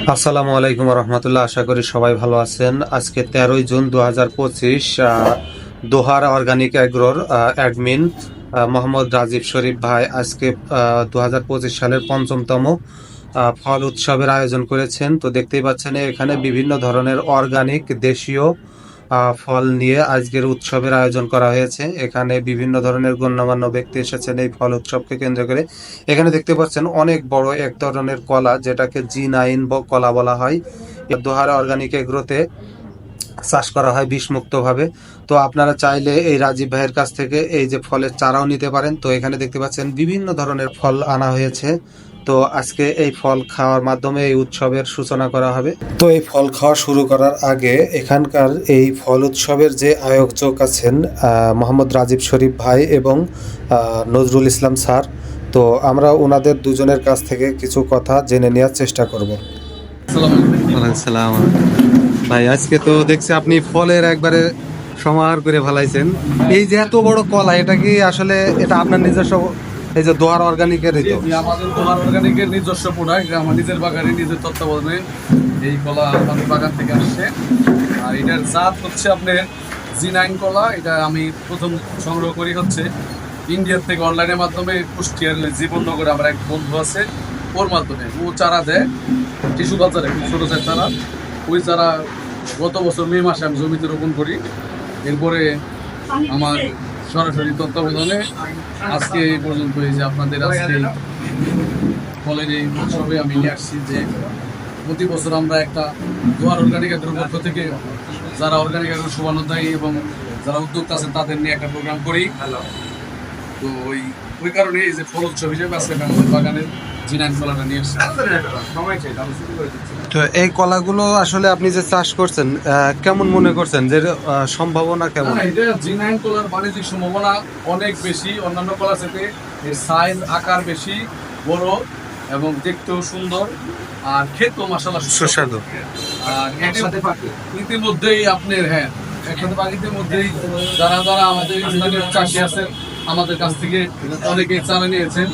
আসসালামু আলাইকুম রহমতুল্লাহ। আশা করি সবাই ভালো আছেন। আজকে 13ই জুন 2025, দোহার অর্গানিক এগ্রোর অ্যাডমিন মোহাম্মদ রাজীব শরীফ ভাই আজকে 2025 সালের পঞ্চমতম ফল উৎসবের আয়োজন করেছেন। তো দেখতেই পাচ্ছেন এখানে বিভিন্ন ধরনের অর্গানিক দেশীয় ফল নিয়ে আজকের উৎসবের আয়োজন করা হয়েছে। এখানে বিভিন্ন ধরনের গণ্যমান্য ব্যক্তি এসেছেন এই ফল উৎসবকে কেন্দ্র করে। এখানে দেখতে পাচ্ছেন অনেক বড় এক ধরনের কলা, যেটাকে G9 কলা বলা হয়। দোহারা অর্গানিক এগ্রোতে চাষ করা হয় বিষমুক্ত ভাবে। তো আপনারা চাইলে এই রাজীব ভাইয়ের কাছ থেকে এই যে ফলের চারাও নিতে পারেন। তো এখানে দেখতে পাচ্ছেন বিভিন্ন ধরনের ফল আনা হয়েছে। তো আজকে এই ফল খাওয়ার মাধ্যমে এই উৎসবের সূচনা করা হবে। তো এই ফল খাওয়া শুরু করার আগে এখানকার এই ফল উৎসবের যে আয়োজক আছেন মোহাম্মদ রাজীব শরীফ ভাই এবং নজরুল ইসলাম স্যার, তো আমরা ওনাদের দুজনের কাছ থেকে কিছু কথা জেনে নেওয়ার চেষ্টা করব। সালাম ভাই, আজকে তো দেখছি আপনি ফলের একবারে সমাহার করে ফেলাইছেন। এই যে এত বড় কলা, এটা কি আসলে এটা আপনার নিজস্ব, এই যে দোহার অর্গানিকের? আমাদের দোহার অর্গানিকের নিজস্ব প্রোডাক্ট, এটা আমার নিজের বাগানে নিজের তত্ত্বাবধানে এই কলা আমাদের বাগান থেকে আসছে। আর এটার জাত হচ্ছে আপনার G9 কলা। এটা আমি প্রথম সংগ্রহ করি হচ্ছে ইন্ডিয়ার থেকে, অনলাইনের মাধ্যমে। কুষ্টিয়ার জীবননগরে আমার এক বন্ধু আছে, ওর মাধ্যমে ও চারা দেয় টিস্যু কালচারে, খুব ছোটো চারা। ওই চারা গত বছর মে মাসে আমি জমিতে রোপণ করি। এরপরে আমার সরাসরি তত্ত্বাবধানে আজকে এই পর্যন্ত এই যে আপনাদের আজকে ফলের এই উৎসবে আমি নিয়ে আসছি যে প্রতি বছর আমরা একটা দোয়ার অর্গানিক এগ্রোর পক্ষ থেকে যারা অর্গানিক এগ্রো শুভানুধ্যায়ী এবং যারা উদ্যোক্তা আছেন তাদের নিয়ে একটা প্রোগ্রাম করি। তো ওই কারণে এই যে ফল উৎসব হিসেবে আজকে আমাদের বাগানের G9 কলাটা নিয়ে আসছি। তো এই কলাগুলো আসলে আপনি যে চাষ করছেন, কেমন মনে করছেন যে সম্ভাবনা কেমন? এটা G9 কলার বাণিজ্যিক সম্ভাবনা অনেক বেশি। অন্যান্য কলার সাথে এর সাইজ আকার বেশি বড় এবং দেখতেও সুন্দর, আর খেতেও মাশাআল্লাহ সুস্বাদু। আর একসাথে পাখি ইতিমধ্যেই আপনার, হ্যাঁ, একসাথে পাখিদের মধ্যেই যারা যারা আমাদের স্থানীয় চাষি আছেন আমাদের কাছ থেকে অনেকে চারা নিয়েছেন।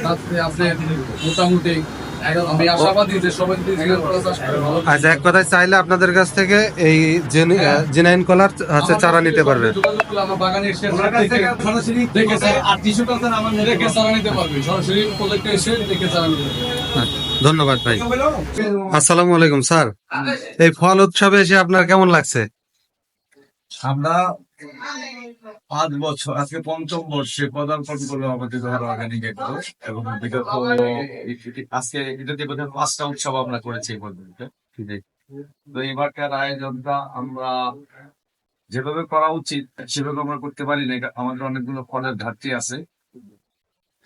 তাতে আপনার মোটামুটি আমি আশাবাদী যে সবাই যদি G9 কলা চাষ করে ভালো। আচ্ছা, এক কথায় চাইলে আপনাদের কাছ থেকে এই G9 কলার হচ্ছে চারা নিতে পারবে। আমার বাগানে এসে সরাসরি দেখে আর টিস্যু কালচার আমার দেখে চারা নিতে পারবে, সরাসরি প্রজেক্টে এসে দেখে চারা নিতে পারবে। ধন্যবাদ ভাই। আসসালামু আলাইকুম স্যার। এই ফল উৎসবে এসে আপনার কেমন লাগছে? আমরা 5 বছর, আজকে পঞ্চম বর্ষে পদার্পণ করলো আমাদের দোহার অর্গানিক এগ্রো, এবং বিগত আজকে এটাতে বোধহয় 5টা উৎসব আমরা করেছি এই পর্যন্ত। তো এবারকার আয়োজনটা আমরা যেভাবে করা উচিত সেভাবে আমরা করতে পারি না। আমাদের অনেকগুলো ফলের ঘাটতি আছে,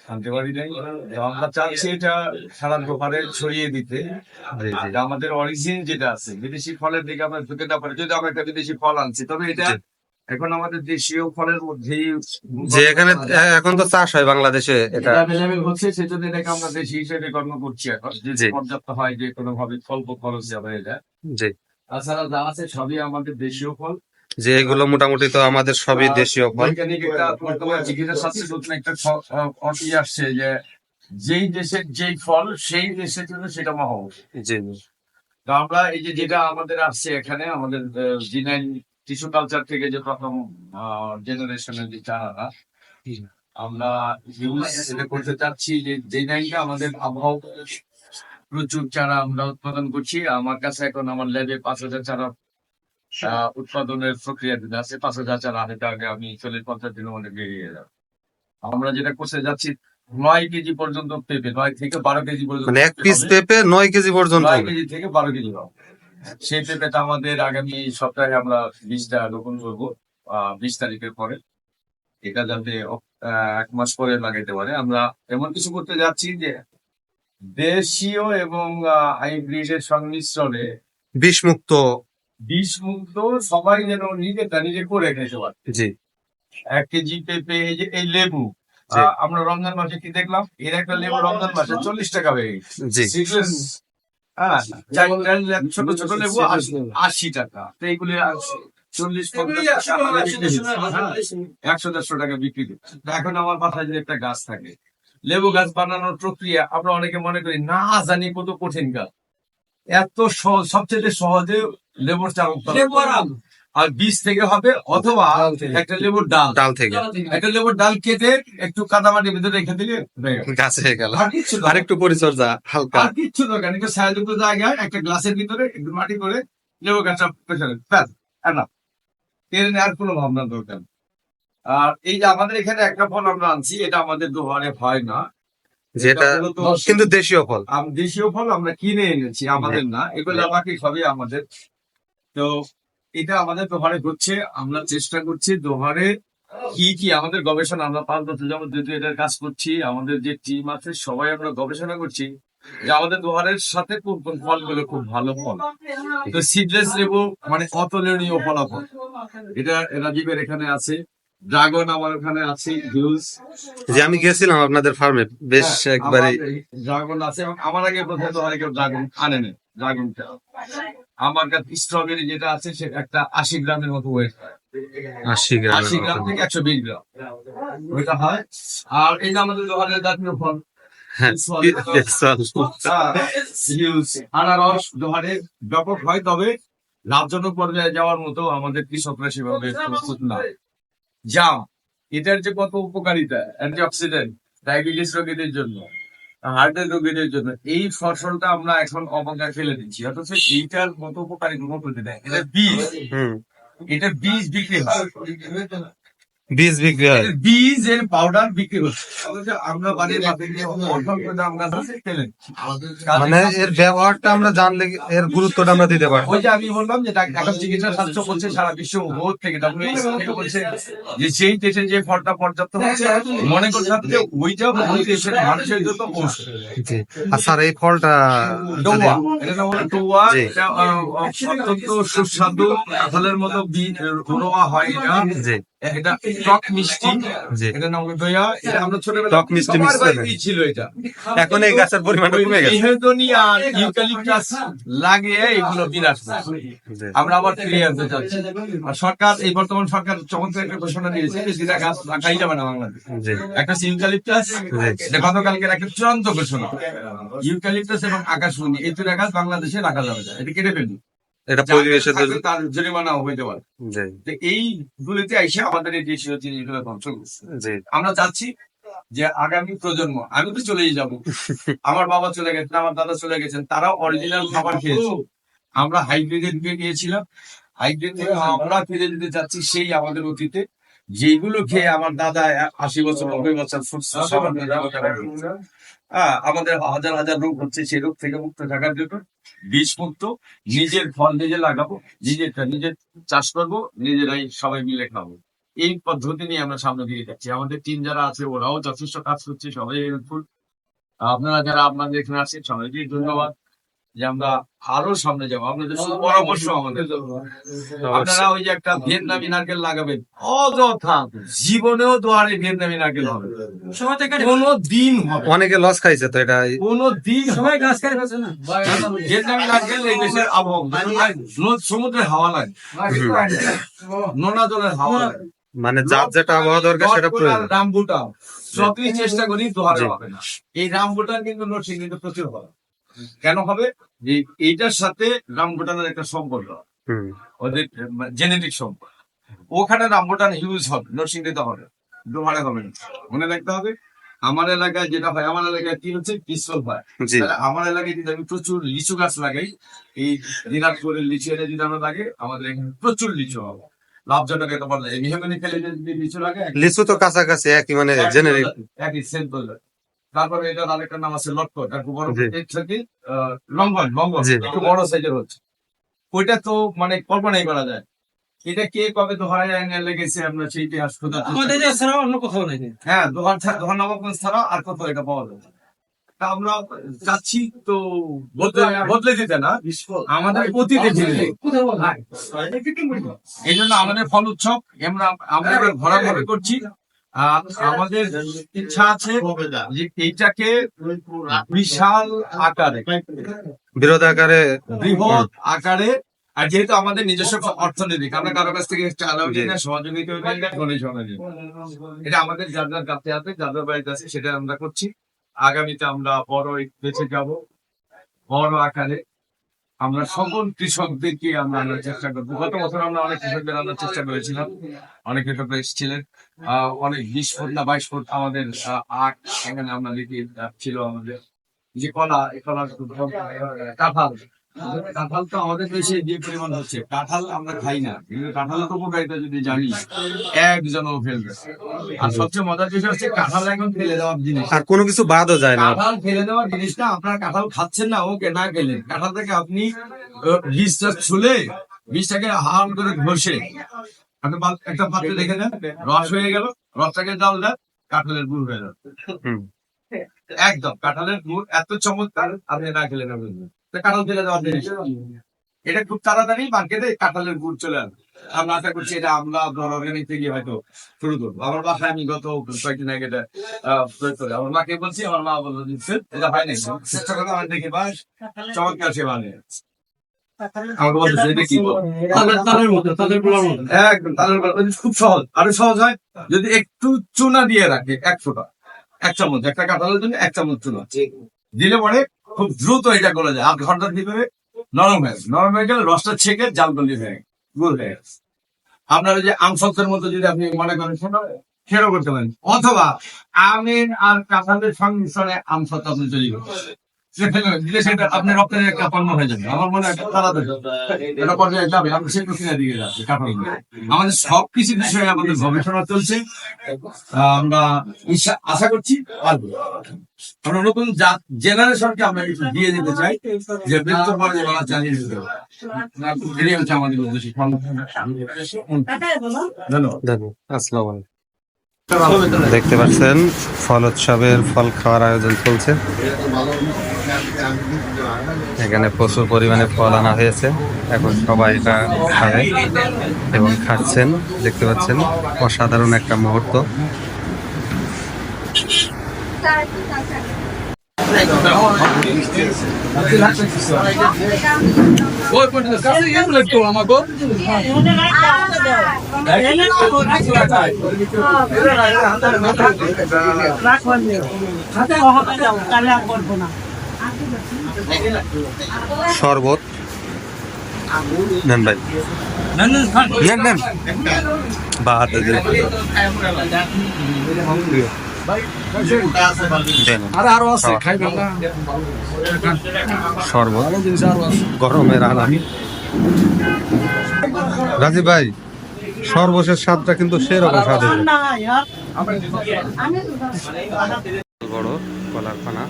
আনতে পারি নাই। তো আমরা চাচ্ছি এটা সারা দোকানে ছড়িয়ে দিতে। এটা আমাদের অরিজিন যেটা আছে, বিদেশি ফলের দিকে আমরা ঢুকে না পারি। যদি আমরা একটা বিদেশি ফল আনছি, তবে এটা এখন আমাদের দেশীয় ফলের মধ্যেই যে এখানে এখন তো চাষ হয় বাংলাদেশে, এটা অ্যাভেলেবেল হচ্ছে, সেজন্য এটাকে আমরা দেশি হিসেবে গণ্য করছি এখন। যদি পর্যাপ্ত হয় যে কোনো ভাবে স্বল্প খরচ যাবে এটা। জি, তাছাড়া যা আছে সবই আমাদের দেশীয় ফল। যে এগুলো মোটামুটি তো আমাদের সবই দেশীয় ফল। বৈজ্ঞানিক একটা বর্তমানে চিকিৎসা শাস্ত্রে নতুন একটা আসছে যে যেই দেশের যেই ফল সেই দেশের জন্য সেটা মহৎ। জি, তো আমরা এই যে যেটা আমাদের আসছে এখানে আমাদের G9 টিস্যু কালচার থেকে যে প্রথম জেনারেশনের যে চারাটা আমরা এটা করতে চাচ্ছি, যে G9টা আমাদের আবহাওয়া প্রচুর চারা আমরা উৎপাদন করছি। আমার কাছে এখন আমার ল্যাবে 5,000 চারা উৎপাদনের প্রক্রিয়া আছে। 5,000 চারা আনার আগে আমি 40-50 দিনের মধ্যে বেরিয়ে যাবো। আমরা যেটা করতে যাচ্ছি 9 কেজি পর্যন্ত পেঁপে, 9 থেকে 12 কেজি পর্যন্ত, মানে এক পিস পেঁপে 9 কেজি পর্যন্ত 9 কেজি থেকে 12 কেজি হবে। সেই পেঁপেটা আমাদের আগামী সপ্তাহে আমরা বীজটা রোপণ করবো 20 তারিখের পরে। এটা যাতে 1 মাস পরে লাগাইতে পারে। আমরা এমন কিছু করতে যাচ্ছি যে দেশীয় এবং হাইব্রিডের সংমিশ্রণে বিষমুক্ত। বিষ মুক্ত সবাই যেন নিজেরটা নিজে করে খেতে পারে। জি, 1 কেজি পেঁপে, এই যে এই লেবু, আমরা রমজান মাসে কি দেখলাম, এর একটা লেবু রমজান মাসে 40 টাকা হয়ে গেছে। জি, হ্যাঁ, ছোট ছোট লেবু 80 টাকা। তো এইগুলি 100-150 টাকা বিক্রি করছে। এখন আমার মাথায় যদি একটা গাছ থাকে, লেবু গাছ বানানোর প্রক্রিয়া আমরা অনেকে মনে করি না জানি কত কঠিন কাজ। এত সবচেয়ে সহজে লেবুর চারা উৎপাদন করা। আর বীজ থেকে হবে অথবা একটা লেবুর ডাল ডাল থেকে একটা লেবুর ডাল কেটে একটু কাদামাটির ভিতরে রেখে দিলে হয়ে গেল। গাছ হয়ে গেল। আর কিচ্ছু না। আর একটু পরিচর্যা হালকা। আর কিচ্ছু দরকার নেই, একটু ছায়াযুক্ত জায়গায় একটা গ্লাসের ভিতরে একটু মাটি করে লেবু গাছটা পেছনে ব্যাস, enough। এর আর কোনো ভাবনা দরকার নেই। আর এই যে আমাদের এখানে একটা ফল আমরা আনছি, এটা আমাদের দোকানে হয় না, যেটা এটা মূলত কিন্তু দেশীয় ফল। দেশীয় ফল আমরা কিনে এনেছি, আমাদের না, এগুলো আমাকে সবই আমাদের। তো এটা আমাদের দোকানে হচ্ছে, আমরা চেষ্টা করছি দোকানে কি কি আমাদের গবেষণা, আমরা 5 বছর যাবত যেহেতু এটার কাজ করছি, আমাদের যে টিম আছে সবাই আমরা গবেষণা করছি যে আমাদের দোকানের সাথে কোন কোন ফলগুলো খুব ভালো ফল। তো সিডলেস লেবু মানে অতুলনীয় ফলাফল, এটা রাজীবের এখানে আছে। ড্রাগন আমার ওখানে আছে হিউজ। যে আমি গেছিলাম আপনাদের ফার্মে, বেশ একবারে ড্রাগন আছে, এবং আমার আগে প্রথমত হয় কেউ ড্রাগন আনে না। ড্রাগনটা আমার কাছে স্ট্রবেরি যেটা আছে সে একটা 80 গ্রামের মতো ওয়েট, 80 গ্রাম। 80 গ্রাম থেকে 120 গ্রাম ওইটা হয়। আর এই যে আমাদের দোকানের জাতীয় ফল হিউজ আনারস দোকানে ব্যাপক হয়, তবে লাভজনক পর্যায়ে যাওয়ার মতো আমাদের কৃষকরা সেভাবে প্রস্তুত না। জাম, এটার যে কত উপকারিতা, অ্যান্টিঅক্সিডেন্ট, ডায়াবেটিস রোগীদের জন্য, হার্টের রোগীদের জন্য, এই ফসলটা আমরা এখন অবজ্ঞায় ফেলে দিচ্ছি, অথচ এইটার কত উপকারী গুণ করতে দেয়। এটা বীজ, এটা বীজ বিক্রি হয়, বীজ বিক্রি হয়। বীজ এর পাউডার বিক্রি হচ্ছে, অথচ আমরা বাড়ির মাধ্যমে আমরা ফেলে দিচ্ছি। মানে এর ব্যবহারটা আমরা জানলে এর গুরুত্বটা আমরা দিতে পারি। ওই যে আমি বললাম যে এখন চিকিৎসা স্বাস্থ্য বলছে সারা বিশ্ব ভোট থেকে WHO থেকে বলছে যে সেই দেশে যে ফলটা পর্যাপ্ত হচ্ছে মনে করতে হবে যে ওইটা ওই দেশের মানুষের জন্য ঔষধ। জি। আর স্যার এই ফলটা টোয়া, এটা নাম হলো টোয়া, জি। এটা অত্যন্ত সুস্বাদু কাঁঠালের মতো রোয়া হয় এটা। জি এটা টক মিষ্টি, জি। এটা নাম হলো দইয়া। এটা আমরা ছোটবেলায় টক মিষ্টি সবার মিক্স করে। বাড়িতেই ছিল এটা। এখন এই গাছের পরিমাণ কমে গেছে। মেহগনি আর ইউক্যালিপটাস লাগিয়ে এগুলো বিরাট করছে। জি। আমরা আবার ফিরে আনতে চাচ্ছি। আর সরকার, এই বর্তমান সরকার চমৎকার একটা ঘোষণা দিয়েছে যে যেটা গাছ রাখাই যাবে না বাংলাদেশে। জি একটা ইউক্যালিপটাস, এটা গতকালকের একটা চূড়ান্ত ঘোষণা। ইউক্যালিপটাস এবং আকাশমণি এই দুটা গাছ বাংলাদেশে রাখা যাবে না, এটা কেটে ফেলবে। এটা পরিবেশের জন্য। তার জরিমানা হইতে পারে। জি তো এই গুলিতে এসে আমাদের এই দেশীয় জিনিসগুলো ধ্বংস করছে। জি আমরা চাচ্ছি যে আগামী প্রজন্ম, আমি তো চলেই যাব, আমার বাবা চলে গেছেন, আমার দাদা চলে গেছেন, তারাও অরিজিনাল খাবার খেয়েছে। আমরা হাইব্রিডের দিকে গিয়েছিলাম, হাইব্রিড থেকে আমরা ফিরে যেতে চাচ্ছি সেই আমাদের অতীতে, যেগুলো খেয়ে আমার দাদা 80 বছর 90 বছর আমাদের হাজার হাজার রোগ হচ্ছে, সেই রোগ থেকে মুক্ত থাকার জন্য বীজ মুক্ত নিজের ফল নিজে লাগাবো, নিজের চাষ করবো, নিজেরাই সবাই মিলে খাবো। এই পদ্ধতি নিয়ে আমরা সামনে দিয়ে যাচ্ছি। আমাদের টিম যারা আছে ওরাও যথেষ্ট কাজ করছে, সবাই হেল্পফুল। আপনারা যারা আপনাদের এখানে আছেন সবাইকে ধন্যবাদ যে আমরা আরো সামনে যাবো। আপনাদের পরামর্শ আমাদের, আপনারা ওই যে একটা ভিয়েতনামি নারকেল লাগাবেন, অযথা জীবনেও দোয়ারে ভিয়েতনামি নারকেল হবে কোনো দিন হবে, অনেকে লস খাইছে তো এটা। কোনো দিন সবাই গাছ খাই ফেলছে না। ভিয়েতনামি নারকেল এই দেশের আবহাওয়া, সমুদ্রের হাওয়া লাগে, নোনা জলের হাওয়া লাগে, মানে যার যেটা আবহাওয়া দরকার সেটা প্রয়োজন। রামবুটান যতই চেষ্টা করি দোহারে হবে না। এই রামবুটান কিন্তু নরসিংদীতে প্রচুর হবে। কেন হবে? যে এইটার সাথে রামবুটানের একটা সম্পর্ক, ওদের জেনেটিক সম্পর্ক। ওখানে রামবুটান হিউজ হবে, নরসিংদীতে হবে, দোহারে হবে না। মনে রাখতে হবে আমার এলাকায় যেটা হয়, আমার এলাকায় কি হচ্ছে পিস্তল হয়। জি তাহলে আমার এলাকায় যদি আমি প্রচুর লিচু গাছ লাগাই, এই দিনাজপুরের লিচু এনে যদি আমরা লাগে, আমাদের এখানে প্রচুর লিচু হবে, লাভজনক। এটা বলা যায় মেহগনি ফেলে যদি লিচু লাগে, লিচু তো কাছাকাছি একই, মানে জেনারিক একই সেন্ট বলবে। তারপরে এটার আরেকটা নাম আছে লটকট, একটু বড় জি। এর থেকে লঙ্ঘন লঙ্ঘন জি। একটু বড় সাইজের হচ্ছে। ওইটা তো মানে কল্পনাই করা যায়। এটা কে কবে দোহারে আইনে লেগেছে আমরা সেই ইতিহাস খোঁজার চেষ্টা করি। অন্য কোথাও নেই। হ্যাঁ, দোহার নবাবগঞ্জ ছাড়া আর কোথাও এটা পাওয়া যায় না। তা আমরা যাচ্ছি তো বদলে দিতে না, আমাদের অতীতে ফিরে যেতে। এই জন্য আমাদের ফল উৎসব আমরা এবার ঘোরাঘুরি করছি। আমাদের ইচ্ছা আছে যে এইটাকে বিশাল আকারে, বিরোধ আকারে, বৃহৎ আকারে, আর যেহেতু আমাদের নিজস্ব অর্থনৈতিক, আমরা কারো কাছ থেকে সহযোগিতা এটা আমাদের যার যার কাছে আছে, যার যার বাড়িতে আছে, সেটা আমরা করছি। আগামীতে আমরা বড় বেঁচে যাব, বড় আকারে আমরা সকল কৃষকদেরকে আমরা আনার চেষ্টা করবো। গত বছর আমরা অনেক কৃষকদের আনার চেষ্টা করেছিলাম, অনেক কৃষকরা এসেছিলেন। অনেক 20 ফুট না 22 ফুট আমাদের আখ এখানে আমরা দেখি ছিল। আমাদের যে কলা, এই কলা কাঁঠাল, কাঁঠাল তো আমাদের দেশে যে পরিমাণ হচ্ছে, কাঁঠাল আমরা খাই না, কিন্তু কাঁঠালের উপকারিতা যদি জানি একজনও ফেলবে। আর সবচেয়ে মজার বিষয় হচ্ছে কাঁঠাল এখন ফেলে দেওয়ার জিনিস, আর কোনো কিছু বাদও যায় না। কাঁঠাল ফেলে দেওয়ার জিনিসটা, আপনার কাঁঠাল খাচ্ছেন না, ওকে না খেলেন, কাঁঠাল থেকে আপনি বীজটা ছুলে বীজটাকে হাল করে ঘষে আপনি একটা পাত্রে রেখে দেন, রস হয়ে গেল, রসটাকে জাল দেন, কাঁঠালের গুড় হয়ে যাবে। হুম। একদম কাঁঠালের গুড় এত চমৎকার, আপনি না খেলে না বুঝবেন। কাঁঠাল ফেলে দেওয়ার জিনিস এটা খুব তাড়াতাড়ি মার্কেটে কাঁঠালের গুড় চলে আসবে। আমরা আশা করছি এটা আমরা অর্গানিক থেকে হয়তো শুরু করবো। আমার বাসায় আমি গত কয়েকদিন আগে এটা প্রয়োগ করি, আমার মাকে বলছি, আমার মা বললো দিচ্ছে এটা হয় নাই, চেষ্টা করলাম, আমি দেখি বাস চমৎকার সে বানিয়ে আমাকে বলতেছে এটা কি একদম তালের মতো, খুব সহজ। আরো সহজ হয় যদি একটু চুনা দিয়ে রাখে, 1 ফোঁটা, 1 চামচ, একটা কাঁঠালের জন্য 1 চামচ চুনা দিলে পরে খুব দ্রুত এটা গলে যায়। 8 ঘন্টার ভিতরে নরম হয়ে গেলে রসটা ছেঁকে জাল গলি হয়ে গুড় হয়ে গেছে। আপনার ওই যে আমসত্বের মতো যদি আপনি মনে করেন সেটাও করতে পারেন, অথবা আমের আর কাঁঠালের সংমিশ্রণে আমসত্ব আপনি তৈরি করতে পারেন। সেটা আপনি রপ্তানি একটা পণ্য হয়ে যাবে। আমার মনে হয় তাড়াতাড়ি এটা পর্যায়ে যাবে, আমরা সেই প্রক্রিয়া দিকে যাচ্ছি। আমাদের সবকিছু বিষয়ে আমাদের গবেষণা চলছে, আমরা আশা করছি পারবো। আমরা নতুন জেনারেশনকে আমরা কিছু দিয়ে দিতে চাই, যে মৃত্যুর পরে যে বলা চালিয়ে দিতে হবে। এটাই হচ্ছে আমাদের উদ্দেশ্য। ধন্যবাদ। আসসালামু আলাইকুম। দেখতে পাচ্ছেন ফল উৎসবের ফল খাওয়ার আয়োজন চলছে। এখানে প্রচুর পরিমাণে ফল আনা হয়েছে, এখন সবাই এটা খাবে এবং খাচ্ছেন। দেখতে পাচ্ছেন অসাধারণ একটা মুহূর্ত। শরবত নেন ভাই, নেন বাদ দেন। আরো আছে, খাইবেন না? শরবত আরো জিনিস আরো আছে। গরমের আরাম। রাজীব ভাই, সর্বশেষ স্বাদটা কিন্তু সেরকম স্বাদ। বড় কলার পানা।